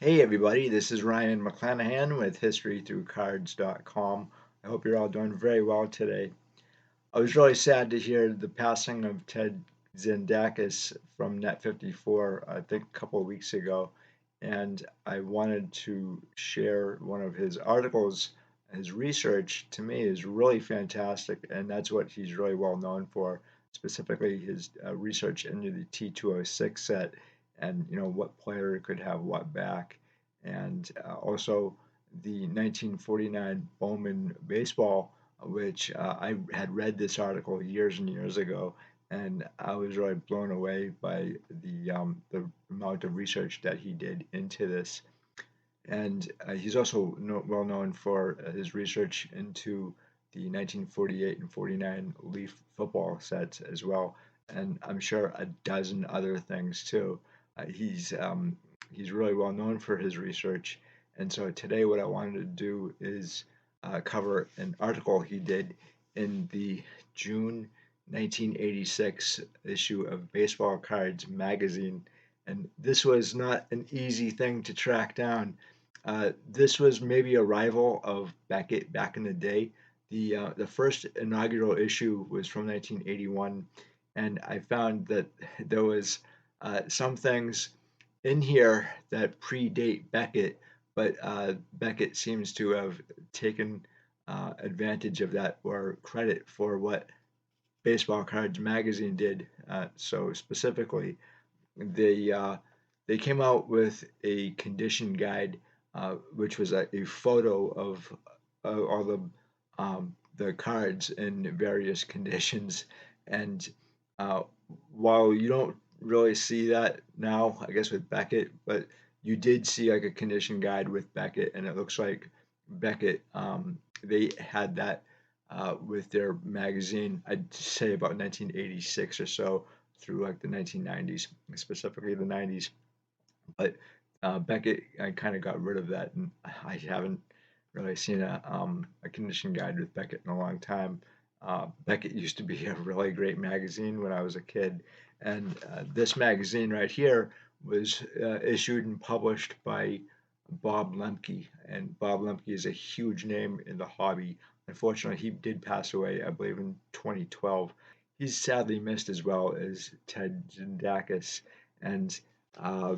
Hey everybody, this is Ryan McClanahan with HistoryThroughCards.com. I hope you're all doing very well today. I was really sad to hear the passing of Ted Zanidakis from Net54, I think a couple of weeks ago, and I wanted to share one of his articles. His research to me is really fantastic, and that's what he's really well known for, specifically his research into the T206 set and what player could have what back, and also the 1949 Bowman baseball, which I had read this article years and years ago, and I was really blown away by the amount of research that he did into this. And he's also well known for his research into the 1948 and 49 Leaf football sets as well, and I'm sure a dozen other things too. He's really well known for his research, and so today what I wanted to do is cover an article he did in the June 1986 issue of Baseball Cards magazine, and this was not an easy thing to track down. This was maybe a rival of Beckett back in the day. The first inaugural issue was from 1981, and I found that there was some things in here that predate Beckett, but Beckett seems to have taken advantage of that or credit for what Baseball Cards magazine did. So specifically, they uh, they came out with a condition guide, which was a photo of all the cards in various conditions. And uh, while you don't really see that now, I guess with Beckett, but you did see like a condition guide with Beckett, and it looks like Beckett they had that with their magazine. I'd say about 1986 or so through like the 1990s, specifically the 90s. But Beckett, I kind of got rid of that, and I haven't really seen a condition guide with Beckett in a long time. Beckett used to be a really great magazine when I was a kid, and this magazine right here was issued and published by Bob Lemke, and Bob Lemke is a huge name in the hobby. Unfortunately, he did pass away, I believe, in 2012. He's sadly missed as well as Ted Zanidakis, and uh,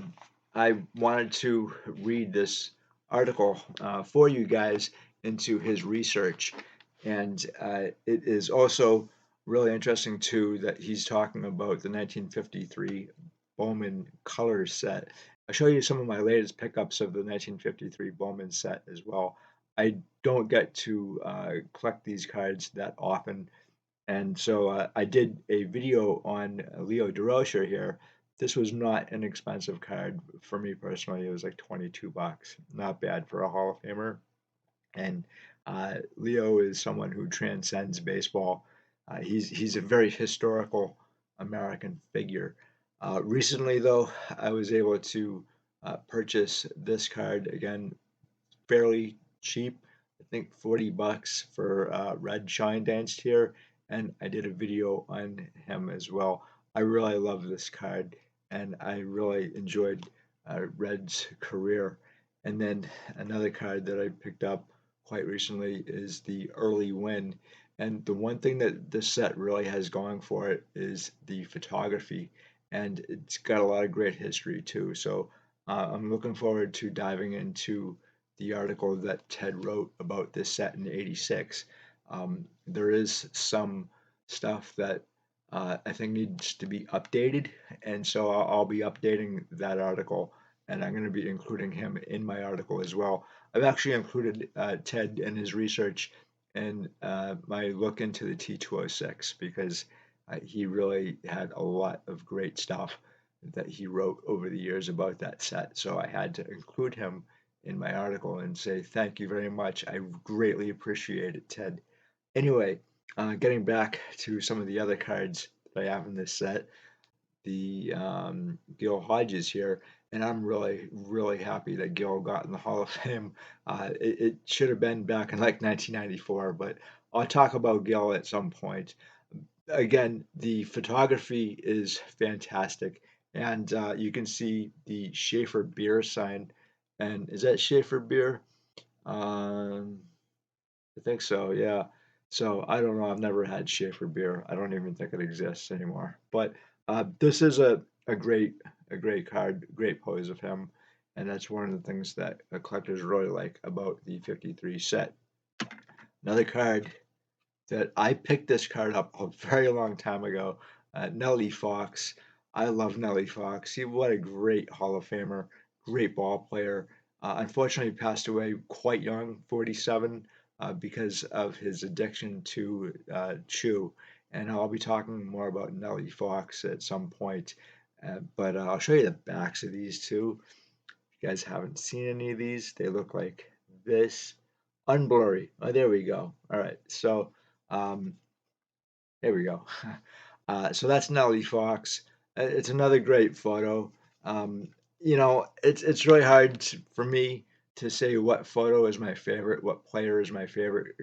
I wanted to read this article for you guys into his research, and it is also really interesting too that he's talking about the 1953 Bowman color set. I'll show you some of my latest pickups of the 1953 Bowman set as well. I don't get to collect these cards that often, and so I did a video on Leo DeRocher here. This was not an expensive card for me personally. It was like 22 bucks. Not bad for a Hall of Famer. And Leo is someone who transcends baseball. He's a very historical American figure. Recently, though, I was able to purchase this card again fairly cheap. I think 40 bucks for Red Shine Danced here, and I did a video on him as well. I really love this card, and I really enjoyed Red's career. And then another card that I picked up quite recently is the Early Win. And the one thing that this set really has going for it is the photography, and it's got a lot of great history too. So I'm looking forward to diving into the article that Ted wrote about this set in '86. There is some stuff that I think needs to be updated, and so I'll be updating that article, and I'm going to be including him in my article as well. I've actually included Ted and his research in my look into the T206 because he really had a lot of great stuff that he wrote over the years about that set. So I had to include him in my article and say thank you very much. I greatly appreciate it, Ted. Anyway, getting back to some of the other cards that I have in this set, the Gil Hodges here, and I'm really, really happy that Gil got in the Hall of Fame. It should have been back in like 1994, but I'll talk about Gil at some point. Again, the photography is fantastic, and you can see the Schaefer beer sign And is that Schaefer beer? Um, I think so, yeah. So I don't know. I've never had Schaefer beer. I don't even think it exists anymore. But this is a great card, great pose of him, and that's one of the things that collectors really like about the 53 set. Another card that I picked this card up a very long time ago, Nellie Fox. I love Nellie Fox. What a great Hall of Famer, great ball player. Unfortunately, passed away quite young, 47, because of his addiction to chew. And I'll be talking more about Nellie Fox at some point. But I'll show you the backs of these two. If you guys haven't seen any of these, they look like this. Unblurry. Oh, there we go. All right. So um, there we go. So that's Nellie Fox. It's another great photo. Um, it's really hard for me to say what photo is my favorite, what player is my favorite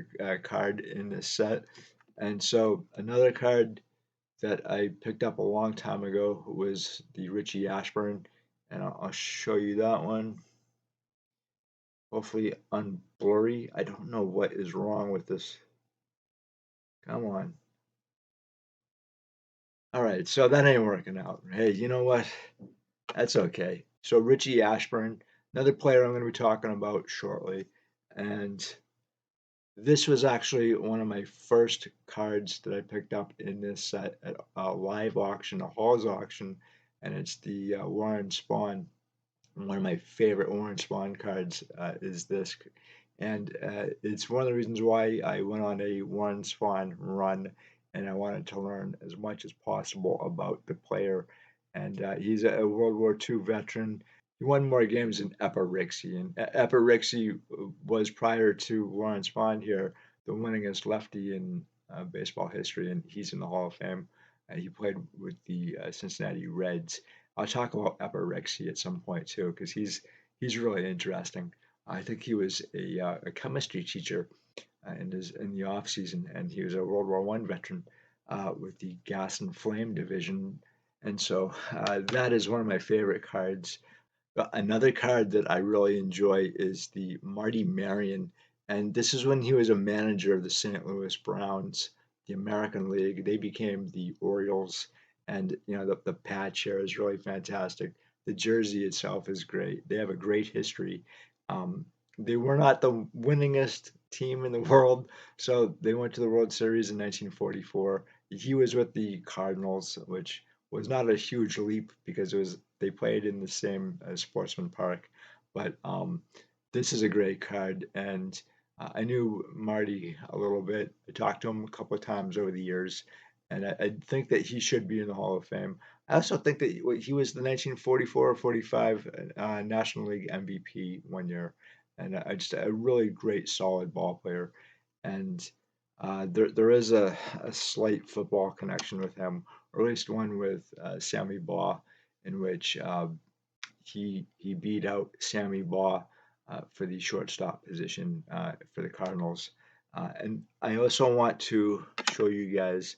card in this set. And so another card that I picked up a long time ago was the Richie Ashburn, and I'll show you that one. Hopefully unblurry. I don't know what is wrong with this. Come on. All right, so that ain't working out. Hey, you know what? That's okay. So Richie Ashburn, another player I'm going to be talking about shortly, and this was actually one of my first cards that I picked up in this set at a live auction, a Halls auction, and it's the Warren Spahn. One of my favorite Warren Spahn cards is this, and it's one of the reasons why I went on a Warren Spahn run, and I wanted to learn as much as possible about the player. And he's a World War II veteran. He won more games than Epirixi, and Epirixi was prior to Warren Spahn here the winningest lefty in baseball history, and he's in the Hall of Fame. He played with the Cincinnati Reds. I'll talk about Epirexy at some point too, because he's really interesting. I think he was a chemistry teacher in the off season, and he was a World War One veteran with the Gas and Flame division, and so that is one of my favorite cards. Another card that I really enjoy is the Marty Marion, and this is when he was a manager of the St. Louis Browns, the American League. They became the Orioles, and the patch here is really fantastic. The jersey itself is great. They have a great history. They were not the winningest team in the world, so they went to the World Series in 1944. He was with the Cardinals, which was not a huge leap because it was they played in the same Sportsman Park. But this is a great card, and I knew Marty a little bit. I talked to him a couple of times over the years, and I think that he should be in the Hall of Fame. I also think that he was the 1944 or 45 National League MVP one year, and just a really great, solid ball player. And there is a slight football connection with him, or at least one with Sammy Baugh, in which he beat out Sammy Baugh for the shortstop position for the Cardinals. And I also want to show you guys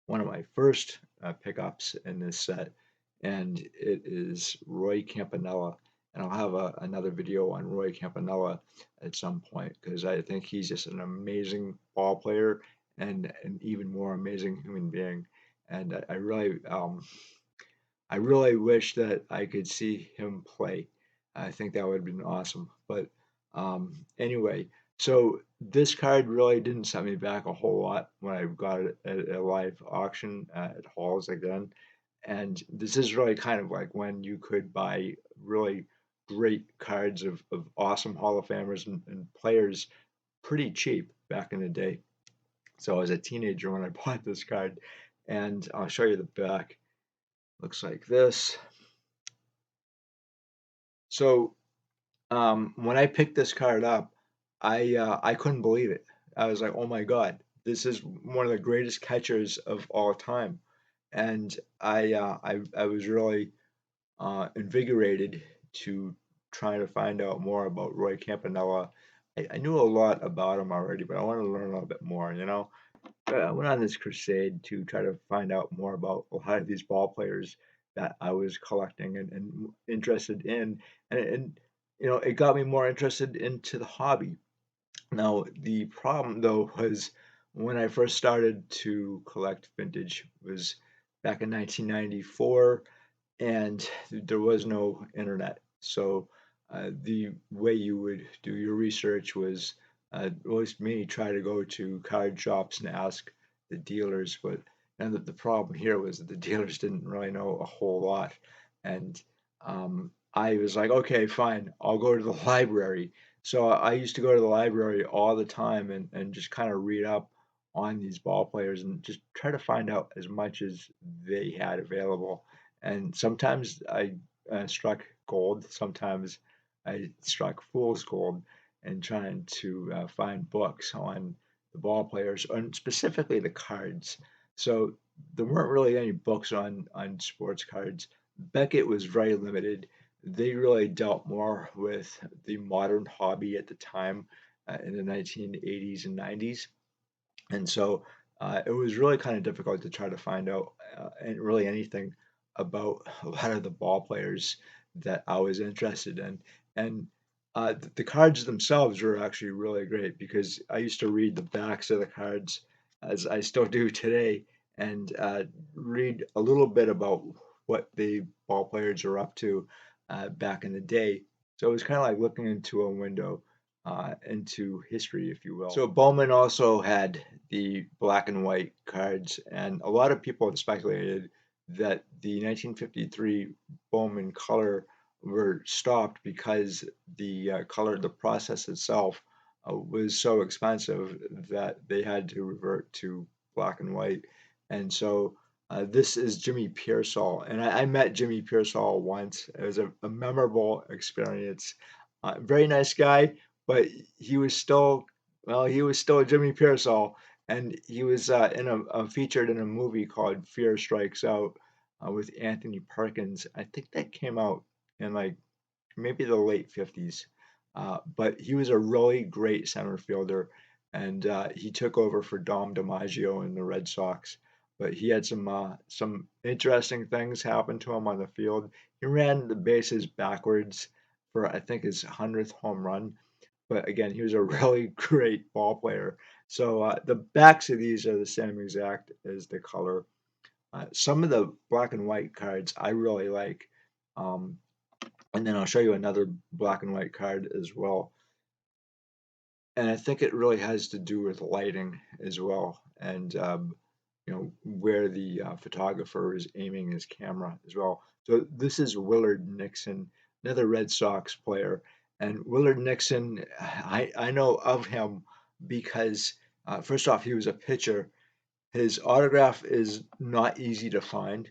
one of my first pickups in this set, and it is Roy Campanella. And I'll have another video on Roy Campanella at some point because I think he's just an amazing ball player and an even more amazing human being. And I really wish that I could see him play. I think that would have been awesome. But anyway, so this card really didn't set me back a whole lot when I got it at a live auction at Halls again. And this is really kind of like when you could buy really great cards of awesome Hall of Famers and players pretty cheap back in the day. So I was a teenager when I bought this card, and I'll show you the back. Looks like this. So when I picked this card up, I couldn't believe it. I was like, oh my God, this is one of the greatest catchers of all time, and I was really invigorated to try to find out more about Roy Campanella. I knew a lot about him already, but I wanted to learn a little bit more. I went on this crusade to try to find out more about a lot of these ball players that I was collecting and interested in. And it got me more interested into the hobby. Now, the problem though was when I first started to collect vintage was back in 1994, and there was no internet. So the way you would do your research was always me try to go to card shops and ask the dealers, but and the problem here was that the dealers didn't really know a whole lot, and I was like, okay, fine, I'll go to the library. So I used to go to the library all the time and just kind of read up on these ball players and just try to find out as much as they had available. And sometimes I struck gold. Sometimes I struck fool's gold in trying to find books on the ball players and specifically the cards. So there weren't really any books on sports cards. Beckett was very limited. They really dealt more with the modern hobby at the time in the 1980s and 90s. And so it was really kind of difficult to try to find out and really anything about a lot of the ball players that I was interested in. And the cards themselves were actually really great because I used to read the backs of the cards, as I still do today, and read a little bit about what the ball players are up to back in the day. So it was kind of like looking into a window into history, if you will. So Bowman also had the black and white cards, and a lot of people had speculated that the 1953 Bowman color were stopped because the process itself was so expensive that they had to revert to black and white. And so this is Jimmy Pearsall, and I met Jimmy Pearsall once. It was a memorable experience. Very nice guy, but he was still, well, he was still Jimmy Pearsall, and he was featured in a movie called Fear Strikes Out with Anthony Perkins. I think that came out in like maybe the late 50s. But he was a really great center fielder, and he took over for Dom DiMaggio in the Red Sox. But he had some interesting things happen to him on the field. He ran the bases backwards for I think his 100th home run, but again, he was a really great ball player. So the backs of these are the same exact as the color. Some of the black and white cards I really like. Um, and then I'll show you another black and white card as well. And I think it really has to do with lighting as well, and where the photographer is aiming his camera as well. So this is Willard Nixon, another Red Sox player, and Willard Nixon, I know of him because first off, he was a pitcher. His autograph is not easy to find.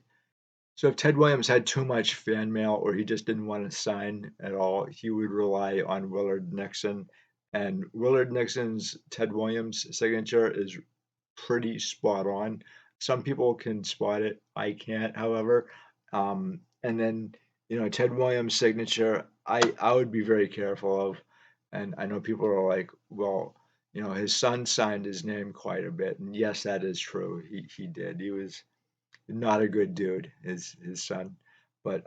So if Ted Williams had too much fan mail or he just didn't want to sign at all, he would rely on Willard Nixon. And Willard Nixon's Ted Williams signature is pretty spot on. Some people can spot it. I can't, however. And then, Ted Williams' signature, I would be very careful of. And I know people are like, well, his son signed his name quite a bit. And yes, that is true. He did. He was not a good dude, his son. But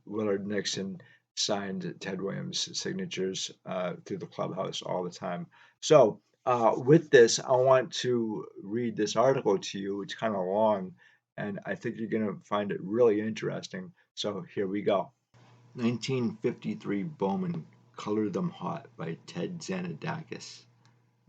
Willard Nixon signed Ted Williams' signatures through the clubhouse all the time. So with this, I want to read this article to you. It's kind of long, and I think you're going to find it really interesting. So here we go. 1953 Bowman, Color Them Hot by Ted Zanidakis.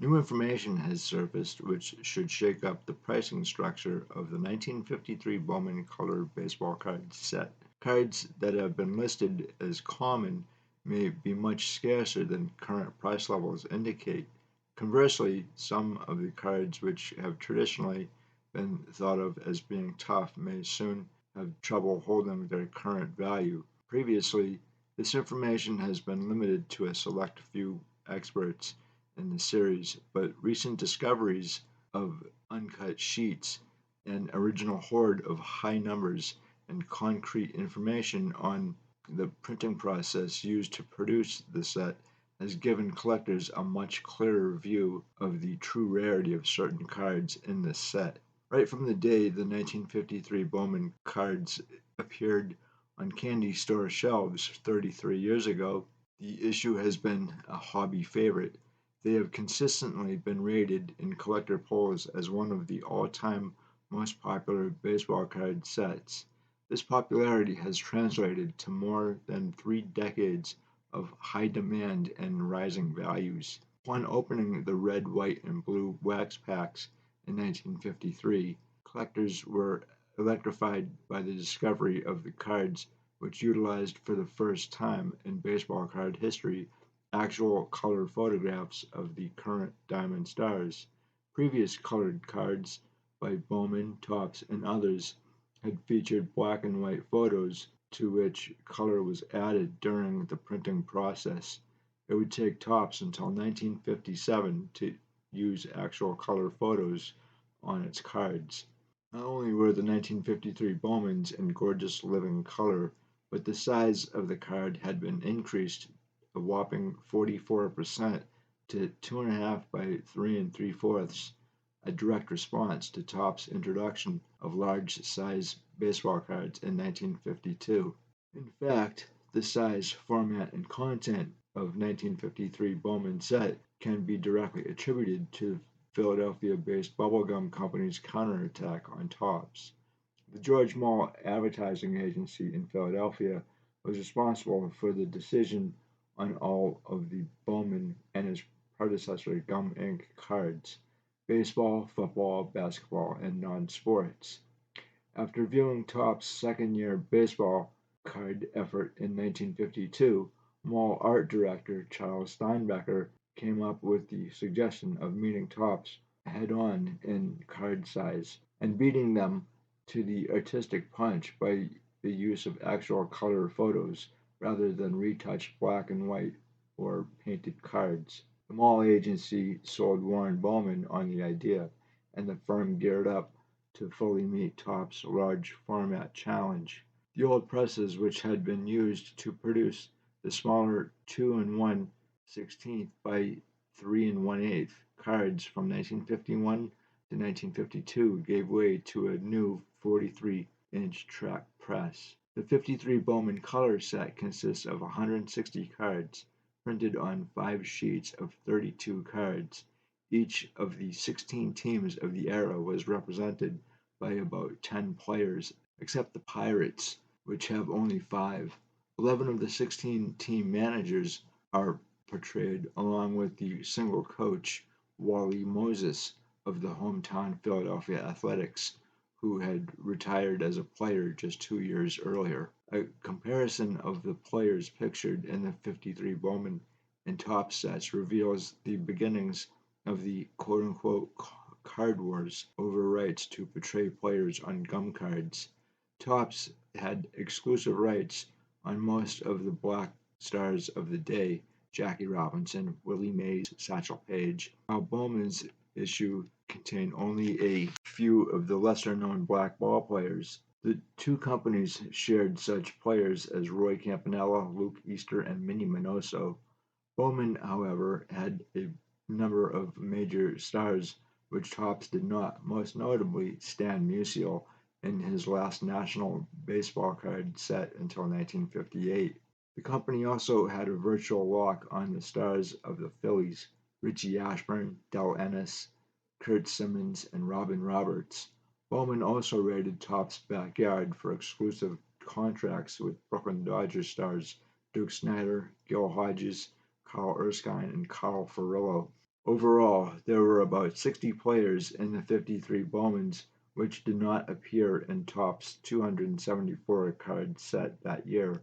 New information has surfaced which should shake up the pricing structure of the 1953 Bowman Color baseball card set. Cards that have been listed as common may be much scarcer than current price levels indicate. Conversely, some of the cards which have traditionally been thought of as being tough may soon have trouble holding their current value. Previously, this information has been limited to a select few experts in the series, but recent discoveries of uncut sheets, an original hoard of high numbers, and concrete information on the printing process used to produce the set has given collectors a much clearer view of the true rarity of certain cards in this set. Right from the day the 1953 Bowman cards appeared on candy store shelves 33 years ago, The issue has been a hobby favorite. They have consistently been rated in collector polls as one of the all-time most popular baseball card sets. This popularity has translated to more than 3 decades of high demand and rising values. Upon opening the red, white, and blue wax packs in 1953, collectors were electrified by the discovery of the cards which utilized for the first time in baseball card history actual color photographs of the current Diamond Stars. Previous colored cards by Bowman, Topps, and others had featured black and white photos to which color was added during the printing process. It would take Topps until 1957 to use actual color photos on its cards. Not only were the 1953 Bowmans in gorgeous living color, but the size of the card had been increased a whopping 44% to 2.5 by 3 3/4, a direct response to Topps' introduction of large-size baseball cards in 1952. In fact, the size, format, and content of 1953 Bowman set can be directly attributed to the Philadelphia-based bubblegum company's counterattack on Topps. The George Mall Advertising Agency in Philadelphia was responsible for the decision on all of the Bowman and his predecessor Gum Inc. cards: baseball, football, basketball, and non-sports. After viewing Topps' second-year baseball card effort in 1952, Mall art director Charles Steinbecker came up with the suggestion of meeting Topps head-on in card size and beating them to the artistic punch by the use of actual color photos rather than retouched black and white or painted cards. The Mall agency sold Warren Bowman on the idea, and the firm geared up to fully meet Topps' large format challenge. The old presses which had been used to produce the smaller 2 1/16 by 3 1/8 cards from 1951 to 1952 gave way to a new 43-inch track press. The 53 Bowman color set consists of 160 cards printed on 5 sheets of 32 cards. Each of the 16 teams of the era was represented by about 10 players, except the Pirates, which have only 5. 11 of the 16 team managers are portrayed, along with the single coach, Wally Moses, of the hometown Philadelphia Athletics, who had retired as a player just 2 years earlier. A comparison of the players pictured in the 53 Bowman and Topps sets reveals the beginnings of the quote-unquote card wars over rights to portray players on gum cards. Topps had exclusive rights on most of the black stars of the day: Jackie Robinson, Willie Mays, Satchel Paige, while Bowman's issue contained only a few of the lesser-known black ball players. The two companies shared such players as Roy Campanella, Luke Easter, and Minnie Minoso. Bowman, however, had a number of major stars which Topps did not, most notably Stan Musial in his last National Baseball card set until 1958. The company also had a virtual lock on the stars of the Phillies: Richie Ashburn, Del Ennis, Curt Simmons, and Robin Roberts. Bowman also raided Topps' backyard for exclusive contracts with Brooklyn Dodgers stars Duke Snider, Gil Hodges, Carl Erskine, and Carl Furillo. Overall, there were about 60 players in the 53 Bowmans which did not appear in Topps' 274 card set that year.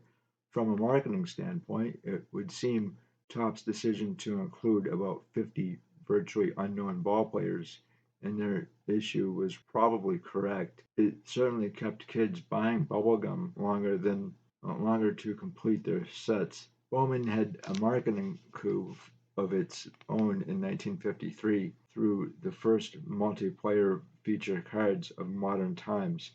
From a marketing standpoint, it would seem Topps' decision to include about 50 virtually unknown ballplayers in their issue was probably correct. It certainly kept kids buying bubblegum longer to complete their sets. Bowman had a marketing coup of its own in 1953 through the first multiplayer feature cards of modern times.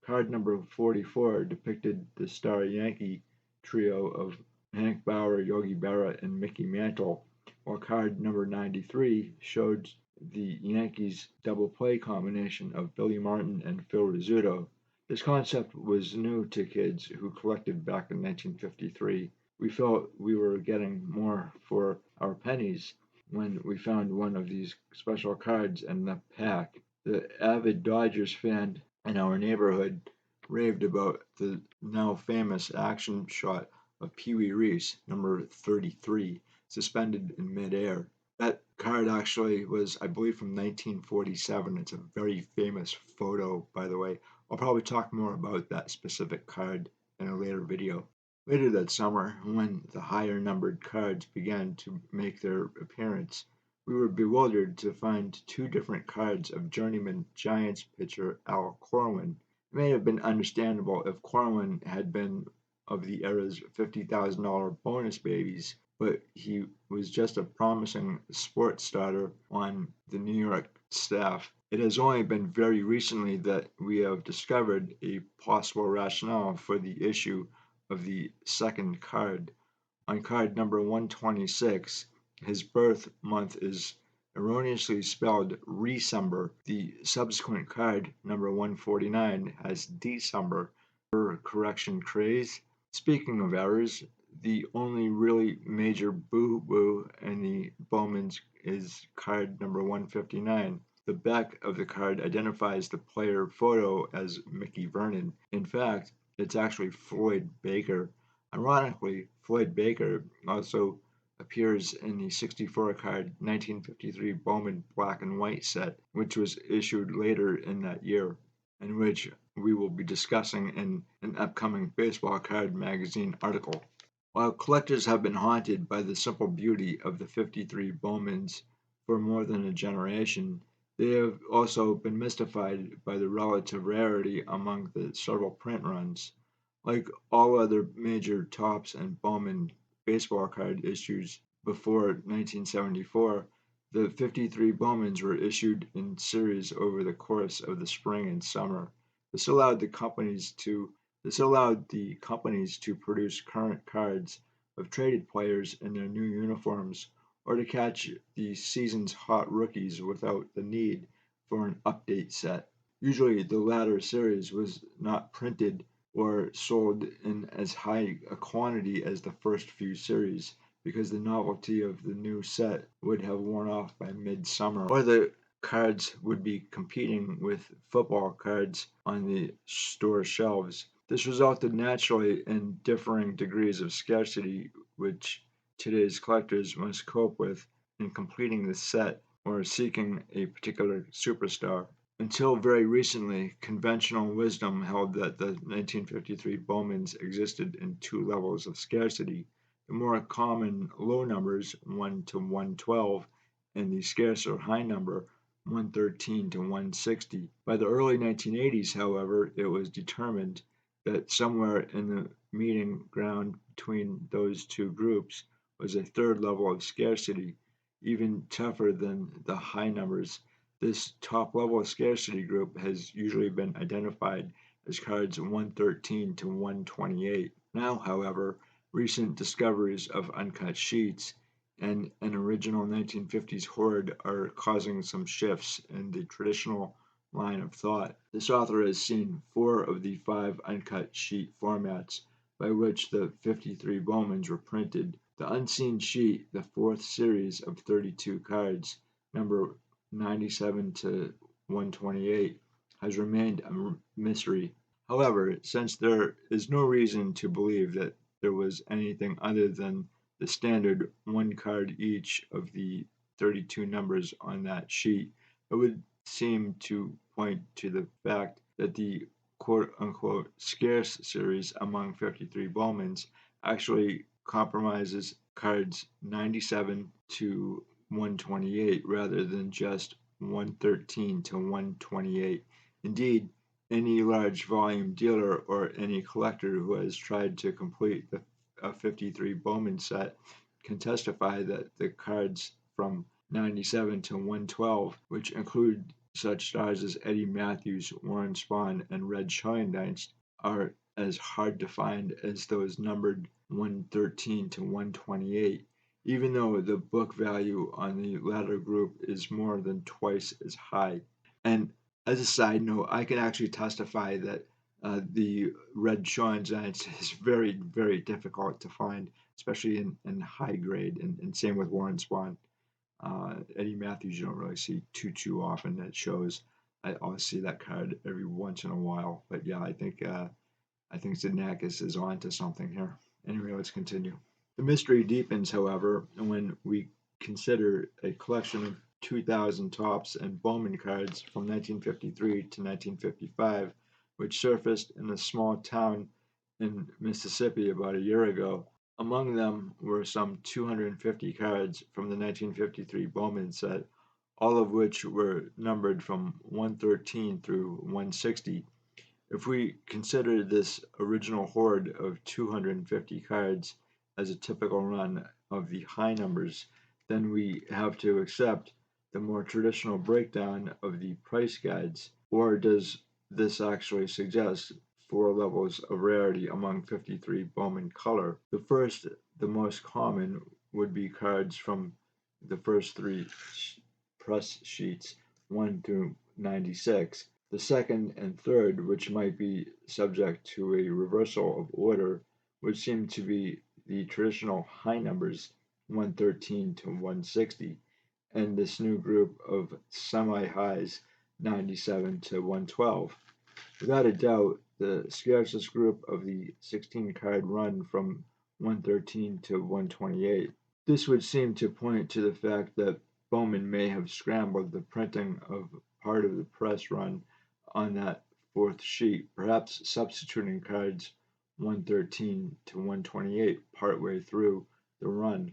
Card number 44 depicted the Star Yankee trio of Hank Bauer, Yogi Berra, and Mickey Mantle, while card number 93 showed the Yankees double play combination of Billy Martin and Phil Rizzuto. This concept was new to kids who collected back in 1953. we felt we were getting more for our pennies when we found one of these special cards in the pack. The avid Dodgers fan in our neighborhood raved about the now famous action shot of Pee Wee Reese, number 33, suspended in midair. That card actually was, I believe, from 1947. It's a very famous photo, by the way. I'll probably talk more about that specific card in a later video. Later that summer, when the higher numbered cards began to make their appearance, we were bewildered to find two different cards of journeyman Giants pitcher Al Corwin. It may have been understandable if Corwin had been of the era's $50,000 bonus babies, but he was just a promising sports starter on the New York staff. It has only been very recently that we have discovered a possible rationale for the issue of the second card. On card number 126, his birth month is erroneously spelled Recember. The subsequent card, number 149, has December. Correction craze. Speaking of errors, the only really major boo-boo in the Bowman's is card number 159. The back of the card identifies the player photo as Mickey Vernon. In fact, it's actually Floyd Baker. Ironically, Floyd Baker also appears in the 64 card 1953 Bowman black and white set, which was issued later in that year, and which we will be discussing in an upcoming Baseball Card Magazine article. While collectors have been haunted by the simple beauty of the 53 Bowmans for more than a generation, they have also been mystified by the relative rarity among the several print runs. Like all other major Topps and Bowman baseball card issues before 1974, the 53 Bowmans were issued in series over the course of the spring and summer. This allowed the companies to produce current cards of traded players in their new uniforms, or to catch the season's hot rookies without the need for an update set. Usually the latter series was not printed or sold in as high a quantity as the first few series, because the novelty of the new set would have worn off by midsummer, or the cards would be competing with football cards on the store shelves. This resulted naturally in differing degrees of scarcity, which today's collectors must cope with in completing the set or seeking a particular superstar. Until very recently, conventional wisdom held that the 1953 Bowmans existed in two levels of scarcity: the more common low numbers 1 to 112 and the scarcer high number 113 to 160. By the early 1980s, however, it was determined that somewhere in the meeting ground between those two groups was a third level of scarcity, even tougher than the high numbers. This top level scarcity group has usually been identified as cards 113 to 128. Now, however, recent discoveries of uncut sheets and an original 1950s hoard are causing some shifts in the traditional line of thought. This author has seen 4 of the 5 uncut sheet formats by which the 53 Bowmans were printed. The unseen sheet, the 4th series of 32 cards, number 97 to 128, has remained a mystery. However, since there is no reason to believe that there was anything other than the standard 1 card each of the 32 numbers on that sheet, it would seem to point to the fact that the quote-unquote scarce series among 53 Bowmans actually compromises cards 97 to 128 rather than just 113 to 128. Indeed, any large volume dealer or any collector who has tried to complete a 53 Bowman set can testify that the cards from 97 to 112, which include such stars as Eddie Matthews, Warren Spahn, and Red Schoendienst, are as hard to find as those numbered 113 to 128, even though the book value on the latter group is more than twice as high. And as a side note, I can actually testify that the Red Schoendienst is very, very difficult to find. especially in high grade, and same with Warren Spahn. Eddie Matthews, you don't really see too often that shows. I'll see that card every once in a while, but yeah, I think Zanidakis is on to something here. Anyway, let's continue. The mystery deepens, however, when we consider a collection of 2,000 Topps and Bowman cards from 1953 to 1955, which surfaced in a small town in Mississippi about a year ago. Among them were some 250 cards from the 1953 Bowman set, all of which were numbered from 113 through 160. If we consider this original hoard of 250 cards as a typical run of the high numbers, then we have to accept the more traditional breakdown of the price guides. Or does this actually suggest 4 levels of rarity among 53 Bowman color? The first, the most common, would be cards from the first 3 press sheets, 1 through 96. The second and third, which might be subject to a reversal of order, would seem to be the traditional high numbers, 113 to 160, and this new group of semi-highs, 97 to 112. Without a doubt, the scarcest group of the 16-card run from 113 to 128. This would seem to point to the fact that Bowman may have scrambled the printing of part of the press run on that fourth sheet, perhaps substituting cards 113 to 128 partway through the run.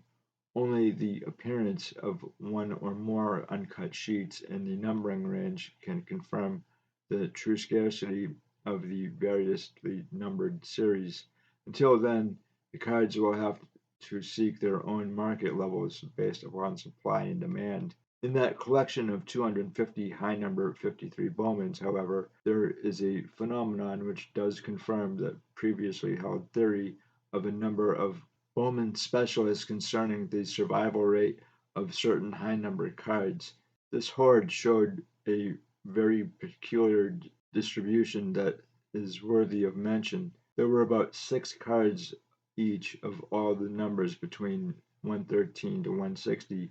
Only the appearance of one or more uncut sheets in the numbering range can confirm the true scarcity of the variously numbered series. Until then, the cards will have to seek their own market levels based upon supply and demand. In that collection of 250 high number 53 Bowmans, however, there is a phenomenon which does confirm the previously held theory of a number of Bowman specialists concerning the survival rate of certain high numbered cards. This hoard showed a very peculiar distribution that is worthy of mention. There were about 6 cards each of all the numbers between 113 to 160,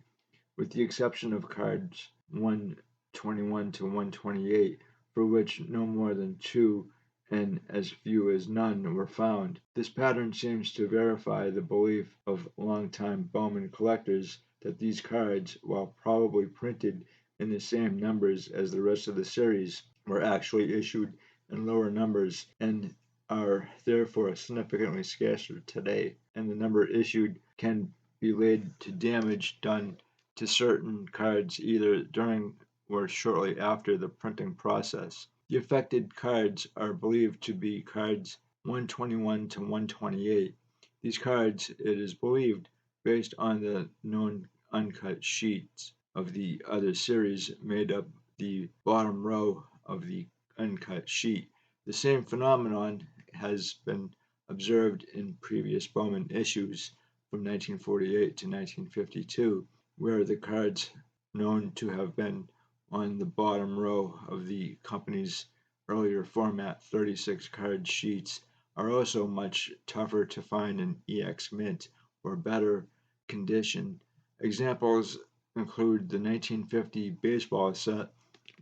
with the exception of cards 121 to 128, for which no more than 2 and as few as none were found. This pattern seems to verify the belief of longtime Bowman collectors that these cards, while probably printed in the same numbers as the rest of the series, were actually issued in lower numbers and are therefore significantly scarcer today, and the number issued can be laid to damage done to certain cards either during or shortly after the printing process. The affected cards are believed to be cards 121 to 128. These cards, it is believed, based on the known uncut sheets of the other series, made up the bottom row of the uncut sheet. The same phenomenon has been observed in previous Bowman issues from 1948 to 1952, where the cards known to have been on the bottom row of the company's earlier format 36 card sheets are also much tougher to find in EX Mint or better condition. Examples include the 1950 baseball set,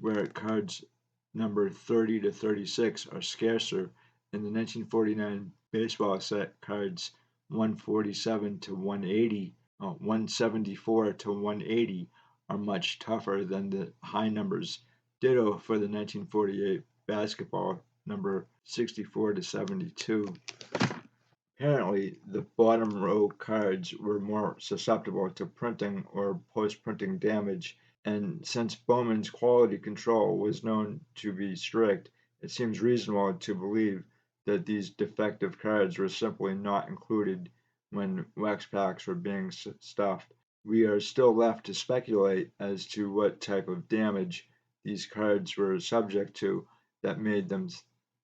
where cards number 30 to 36 are scarcer, and the 1949 baseball set cards 147 to 180, 174 to 180 are much tougher than the high numbers. Ditto for the 1948 basketball number 64 to 72. Apparently, the bottom row cards were more susceptible to printing or post-printing damage, and since Bowman's quality control was known to be strict, it seems reasonable to believe that these defective cards were simply not included when wax packs were being stuffed. We are still left to speculate as to what type of damage these cards were subject to that made them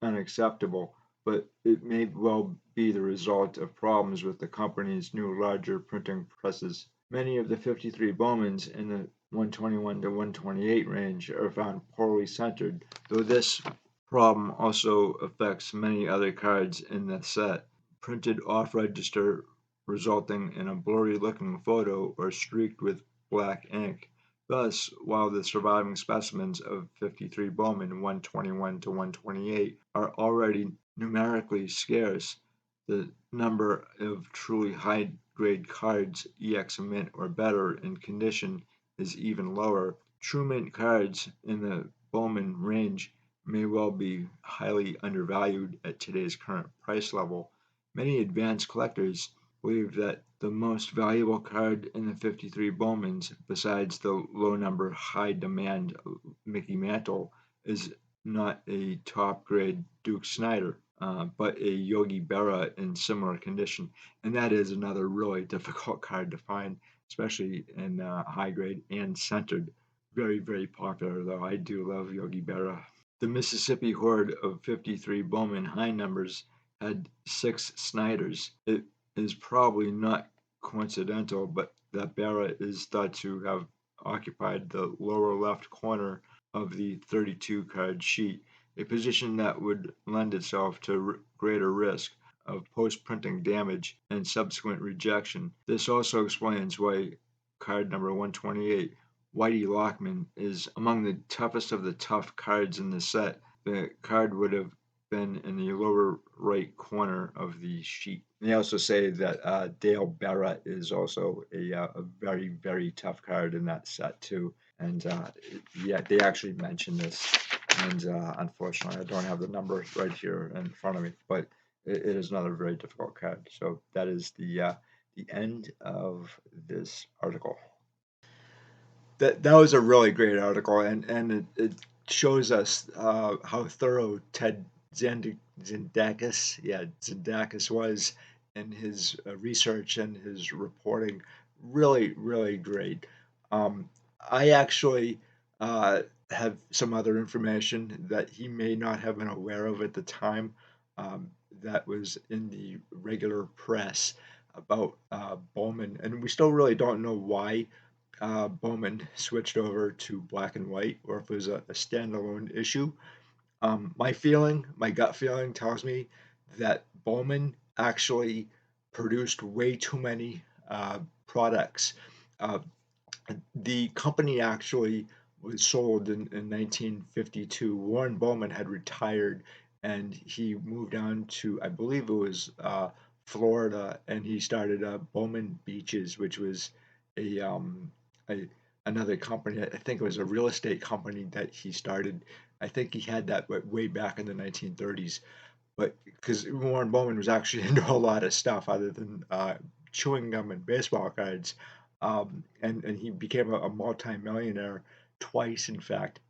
unacceptable, but it may well be the result of problems with the company's new larger printing presses. Many of the 53 Bowmans in the 121 to 128 range are found poorly centered, though this problem also affects many other cards in the set. Printed off-register resulting in a blurry-looking photo or streaked with black ink. Thus, while the surviving specimens of 53 Bowman 121 to 128 are already numerically scarce, the number of truly high-grade cards, EX Mint or better in condition, is even lower. True Mint cards in the Bowman range may well be highly undervalued at today's current price level. Many advanced collectors believe that the most valuable card in the 53 Bowmans, besides the low number high demand Mickey Mantle, is not a top grade Duke Snider, but a Yogi Berra in similar condition. And that is another really difficult card to find, especially in high grade and centered. Very, very popular, though. I do love Yogi Berra. The Mississippi horde of 53 Bowman high numbers had 6 Snyders. It is probably not coincidental, but that Berra is thought to have occupied the lower left corner of the 32 card sheet, a position that would lend itself to greater risk of post-printing damage and subsequent rejection. This also explains why card number 128, Whitey Lockman, is among the toughest of the tough cards in the set. The card would have been in the lower right corner of the sheet. And they also say that Dale Berra is also a very, very tough card in that set too. And yeah, they actually mentioned this. And unfortunately, I don't have the number right here in front of me, but it is another very difficult card. So that is the end of this article. That was a really great article, and it shows us how thorough Ted Zanidakis, Zanidakis was in his research and his reporting. Really, really great. I actually have some other information that he may not have been aware of at the time, that was in the regular press about Bowman, and we still really don't know why Bowman switched over to black and white, or if it was a standalone issue. My gut feeling tells me that Bowman actually produced way too many products. Uh, the company actually was sold in 1952. Warren Bowman had retired, and he moved down to, I believe it was Florida, and he started Bowman Beaches, which was a, a another company. I think it was a real estate company that he started. I think he had that way back in the 1930s. But because Warren Bowman was actually into a lot of stuff other than chewing gum and baseball cards, and he became a multi-millionaire twice, in fact.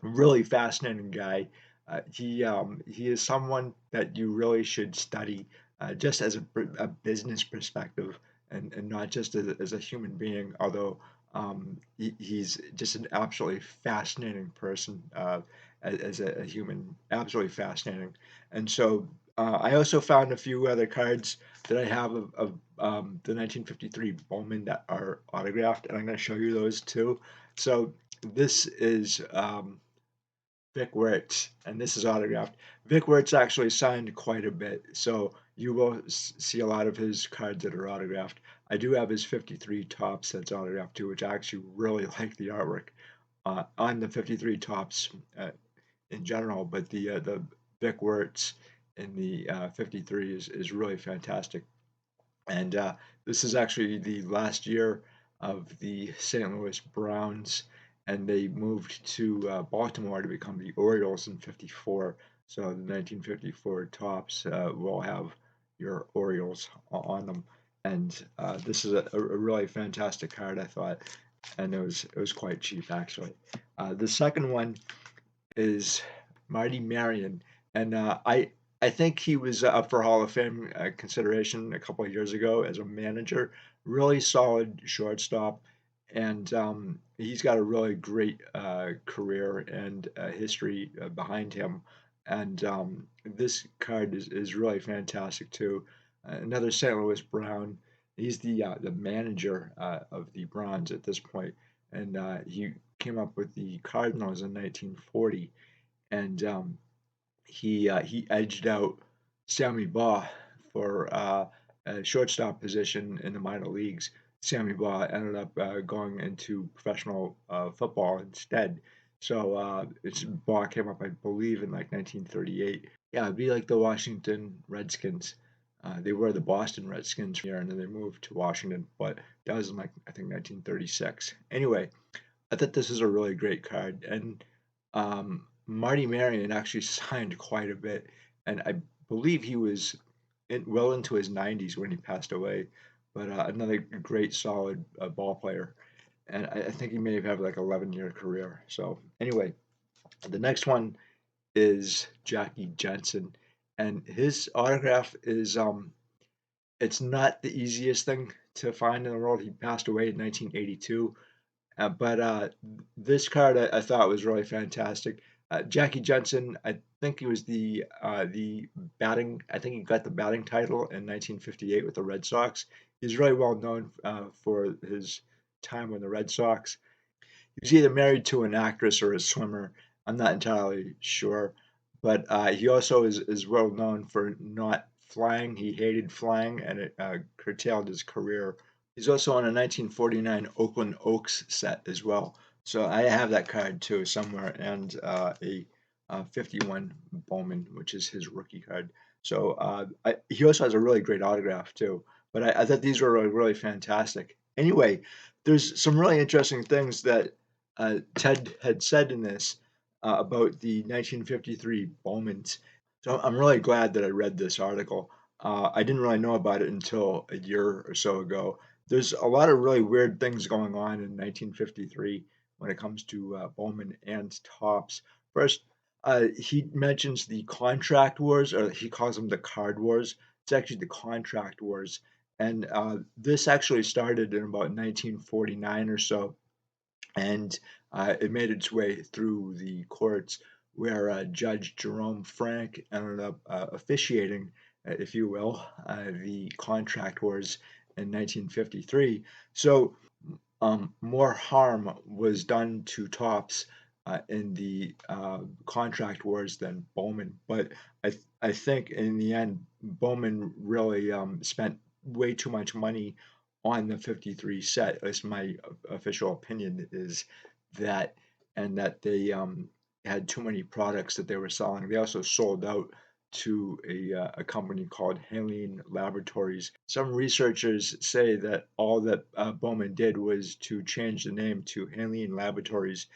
Really fascinating guy. He is someone that you really should study, just as a business perspective, and not just as a human being. Although he's just an absolutely fascinating person, as a human, absolutely fascinating. And so I also found a few other cards that I have of the 1953 Bowman that are autographed, and I'm going to show you those too. So this is Vic Wertz, and this is autographed. Vic Wertz actually signed quite a bit, so you will see a lot of his cards that are autographed. I do have his 53 Tops that's autographed too, which I actually really like the artwork on the 53 Tops in general, but the Vic Wertz in the 53 is really fantastic. And this is actually the last year of the St. Louis Browns, and they moved to Baltimore to become the Orioles in '54. So the 1954 Tops will have your Orioles on them, and this is a really fantastic card, I thought, and it was quite cheap actually. The second one is Marty Marion, and I think he was up for Hall of Fame consideration a couple of years ago as a manager. Really solid shortstop, and he's got a really great career and history behind him. And this card is really fantastic too. Another St. Louis Brown. He's the manager of the Browns at this point, and he came up with the Cardinals in 1940, and he edged out Sammy Baugh for shortstop position in the minor leagues. Sammy Baugh ended up going into professional football instead. So Baugh came up, I believe, in like 1938. Yeah, it'd be like the Washington Redskins. They were the Boston Redskins here, and then they moved to Washington, but that was in like I think 1936. Anyway, I thought this was a really great card, and Marty Marion actually signed quite a bit, and I believe he was well into his 90s when he passed away. But another great, solid ball player, and I think he may have had like 11-year career. So anyway, the next one is Jackie Jensen, and his autograph is it's not the easiest thing to find in the world. He passed away in 1982. But this card I thought was really fantastic. Jackie Jensen, I think he was the batting. I think he got the batting title in 1958 with the Red Sox. He's really well known for his time with the Red Sox. He was either married to an actress or a swimmer. I'm not entirely sure, but he also is well known for not flying. He hated flying, and it curtailed his career. He's also on a 1949 Oakland Oaks set as well. So I have that card too somewhere, and a 51 Bowman, which is his rookie card. So he also has a really great autograph too. But I thought these were really fantastic. Anyway, there's some really interesting things that Ted had said in this about the 1953 Bowmans. So I'm really glad that I read this article. I didn't really know about it until a year or so ago. There's a lot of really weird things going on in 1953 when it comes to Bowman and Topps. First, he mentions the contract wars, or he calls them the card wars. It's actually the contract wars. And this actually started in about 1949 or so, and it made its way through the courts where Judge Jerome Frank ended up officiating, if you will, the contract wars in 1953. So more harm was done to Topps in the contract wars than Bowman. But I think in the end, Bowman really spent way too much money on the 53 set. At least my official opinion is that, and that they had too many products that they were selling. They also sold out to a company called Haleen Laboratories. Some researchers say that all that Bowman did was to change the name to Haleen Laboratories.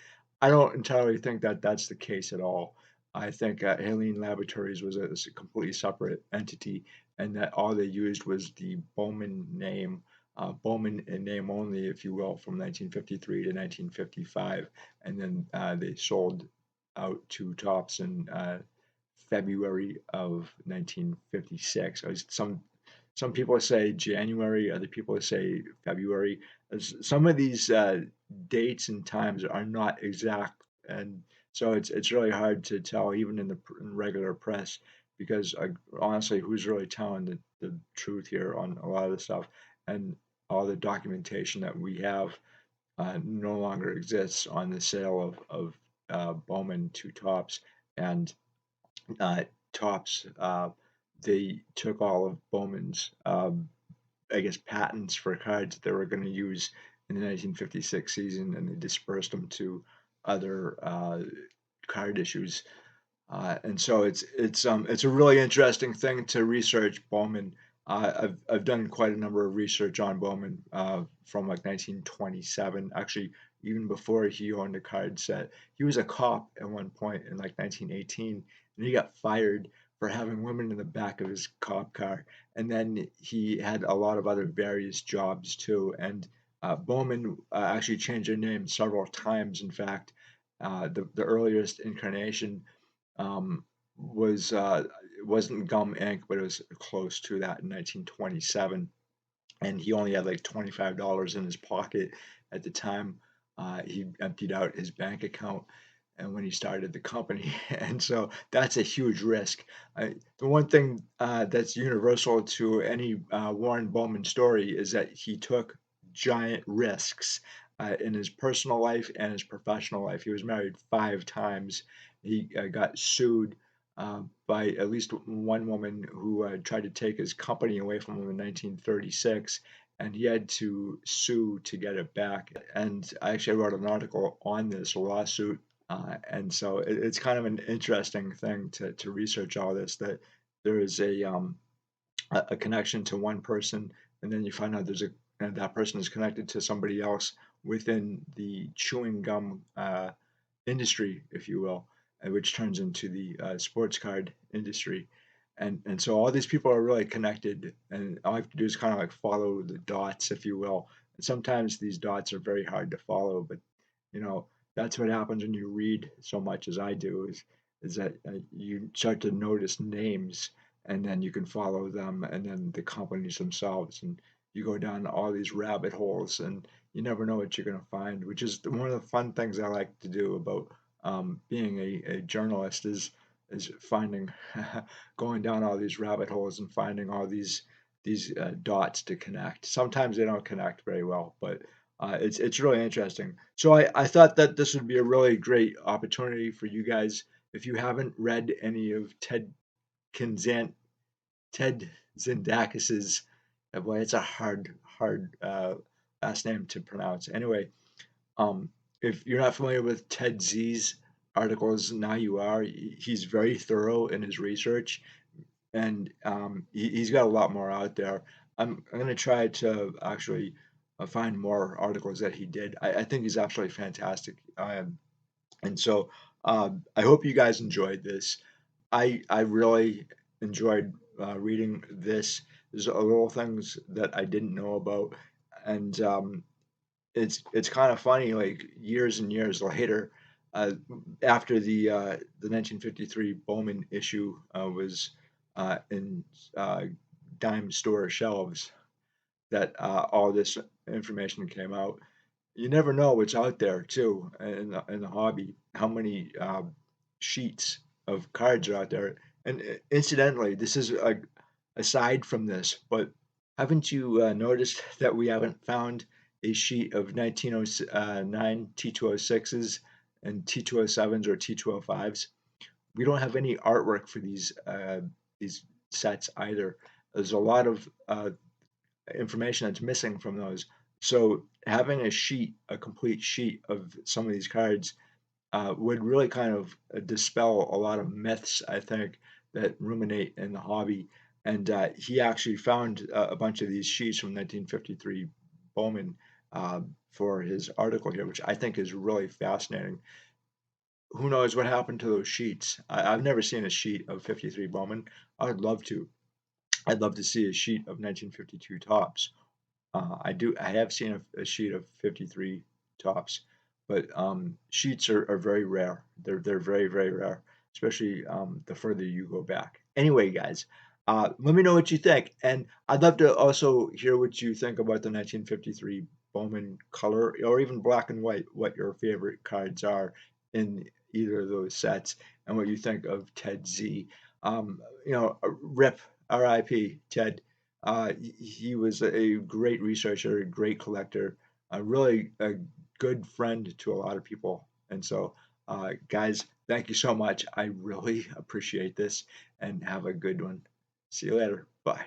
I don't entirely think that that's the case at all. I think Haleen Laboratories was a completely separate entity, and that all they used was the Bowman name, Bowman in name only, if you will, from 1953 to 1955, and then they sold out to Topps in February of 1956. Some people say January, other people say February. Some of these dates and times are not exact, and so it's really hard to tell even in regular press, because honestly, who's really telling the truth here on a lot of the stuff, and all the documentation that we have no longer exists on the sale of Bowman to Topps, and uh, Topps, they took all of Bowman's, I guess, patents for cards that they were going to use in the 1956 season, and they dispersed them to other card issues. And so it's a really interesting thing to research Bowman. I've done quite a number of research on Bowman from like 1927, actually even before he owned a card set. He was a cop at one point in like 1918, and he got fired for having women in the back of his cop car. And then he had a lot of other various jobs too. And Bowman actually changed their name several times. In fact, the earliest incarnation um, was it wasn't Gum Inc., but it was close to that in 1927, and he only had like $25 in his pocket at the time. He emptied out his bank account, and when he started the company, and so that's a huge risk. The one thing that's universal to any Warren Bowman story is that he took giant risks in his personal life and his professional life. He was married 5 times. He got sued by at least one woman who tried to take his company away from him in 1936, and he had to sue to get it back. And I actually wrote an article on this lawsuit. And so it's kind of an interesting thing to research all this, that there is a connection to one person, and then you find out and that person is connected to somebody else within the chewing gum industry, if you will, which turns into the sports card industry. And so all these people are really connected, and all I have to do is kind of like follow the dots, if you will. And sometimes these dots are very hard to follow, but you know that's what happens when you read so much as I do. Is that you start to notice names, and then you can follow them, and then the companies themselves, and you go down all these rabbit holes, and you never know what you're going to find, which is one of the fun things I like to do about being a journalist is finding going down all these rabbit holes and finding all these dots to connect. Sometimes they don't connect very well, but it's really interesting. So I thought that this would be a really great opportunity for you guys. If you haven't read any of Kinzan, Ted Zindakis's, boy, it's a hard last name to pronounce. Anyway, um, if you're not familiar with Ted Z's articles, now you are. He's very thorough in his research, and he's got a lot more out there. I'm going to try to actually find more articles that he did. I think he's absolutely fantastic. And so I hope you guys enjoyed this. I really enjoyed reading this. There's a little things that I didn't know about, and it's kind of funny. Like years and years later, uh, after the 1953 Bowman issue was in uh, dime store shelves, that all this information came out. You never know what's out there too in the hobby. How many sheets of cards are out there? And incidentally, this is aside from this, but haven't you noticed that we haven't found a sheet of 1909 T206s and T207s or T205s? We don't have any artwork for these sets either. There's a lot of information that's missing from those. So having a complete sheet of some of these cards would really kind of dispel a lot of myths, I think, that ruminate in the hobby. And he actually found a bunch of these sheets from 1953 Bowman for his article here, which I think is really fascinating. Who knows what happened to those sheets? I've never seen a sheet of 53 Bowman. I'd love to. I'd love to see a sheet of 1952 tops. I have seen a sheet of 53 tops, but sheets are very rare. They're very rare, especially the further you go back. Anyway, guys, let me know what you think, and I'd love to also hear what you think about the 1953 Bowman color or even black and white. What your favorite cards are in either of those sets, and what you think of Ted Z. Rip, R.I.P. Ted. He was a great researcher, a great collector, really a good friend to a lot of people. And so, guys, thank you so much. I really appreciate this, and have a good one. See you later. Bye.